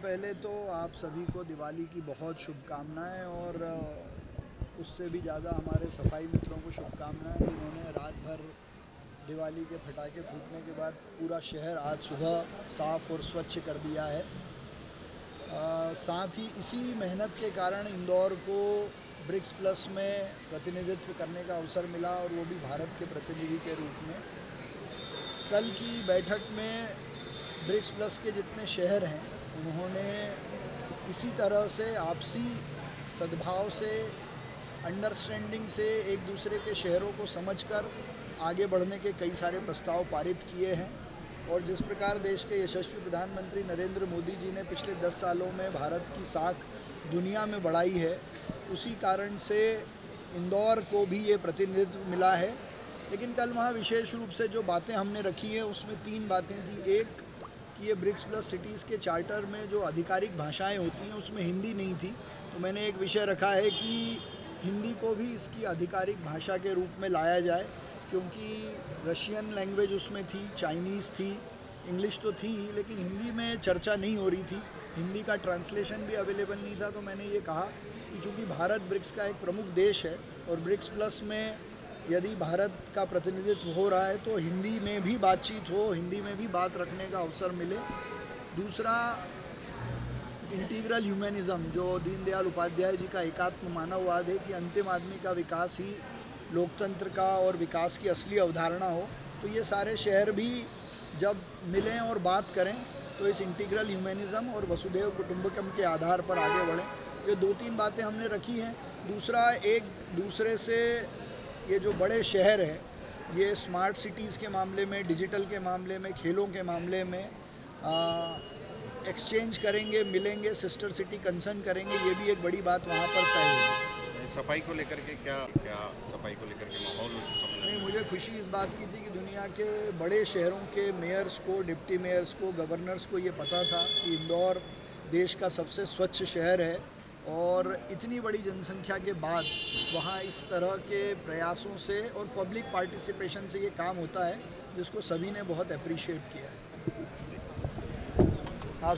पहले तो आप सभी को दिवाली की बहुत शुभकामनाएं और उससे भी ज़्यादा हमारे सफाई मित्रों को शुभकामनाएं। इन्होंने रात भर दिवाली के पटाखे फूटने के बाद पूरा शहर आज सुबह साफ़ और स्वच्छ कर दिया है। साथ ही इसी मेहनत के कारण इंदौर को ब्रिक्स प्लस में प्रतिनिधित्व करने का अवसर मिला और वो भी भारत के प्रतिनिधि के रूप में। कल की बैठक में ब्रिक्स प्लस के जितने शहर हैं उन्होंने इसी तरह से आपसी सद्भाव से, अंडरस्टैंडिंग से एक दूसरे के शहरों को समझकर आगे बढ़ने के कई सारे प्रस्ताव पारित किए हैं। और जिस प्रकार देश के यशस्वी प्रधानमंत्री नरेंद्र मोदी जी ने पिछले 10 सालों में भारत की साख दुनिया में बढ़ाई है, उसी कारण से इंदौर को भी ये प्रतिनिधित्व मिला है। लेकिन कल वहाँ विशेष रूप से जो बातें हमने रखी हैं उसमें 3 बातें थी। एक कि ये ब्रिक्स प्लस सिटीज़ के चार्टर में जो आधिकारिक भाषाएं होती हैं उसमें हिंदी नहीं थी, तो मैंने एक विषय रखा है कि हिंदी को भी इसकी आधिकारिक भाषा के रूप में लाया जाए, क्योंकि रशियन लैंग्वेज उसमें थी, चाइनीज़ थी, इंग्लिश तो थी लेकिन हिंदी में चर्चा नहीं हो रही थी, हिंदी का ट्रांसलेशन भी अवेलेबल नहीं था। तो मैंने ये कहा कि चूँकि भारत ब्रिक्स का एक प्रमुख देश है और ब्रिक्स प्लस में यदि भारत का प्रतिनिधित्व हो रहा है तो हिंदी में भी बातचीत हो, हिंदी में भी बात रखने का अवसर मिले। दूसरा, इंटीग्रल ह्यूमनिज़म जो दीनदयाल उपाध्याय जी का एकात्म मानववाद है कि अंतिम आदमी का विकास ही लोकतंत्र का और विकास की असली अवधारणा हो, तो ये सारे शहर भी जब मिलें और बात करें तो इस इंटीग्रल ह्यूमनिज़म और वसुधैव कुटुंबकम के आधार पर आगे बढ़ें। ये 2-3 बातें हमने रखी हैं। दूसरा, एक दूसरे से ये जो बड़े शहर हैं ये स्मार्ट सिटीज़ के मामले में, डिजिटल के मामले में, खेलों के मामले में एक्सचेंज करेंगे, मिलेंगे, सिस्टर सिटी कंसर्न करेंगे, ये भी एक बड़ी बात वहाँ पर तय होगी। सफाई को लेकर के क्या सफाई को लेकर के माहौल नहीं, मुझे खुशी इस बात की थी कि दुनिया के बड़े शहरों के मेयर्स को, डिप्टी मेयर्स को, गवर्नर्स को ये पता था कि इंदौर देश का सबसे स्वच्छ शहर है और इतनी बड़ी जनसंख्या के बाद वहाँ इस तरह के प्रयासों से और पब्लिक पार्टिसिपेशन से ये काम होता है, जिसको सभी ने बहुत अप्रिशिएट किया है।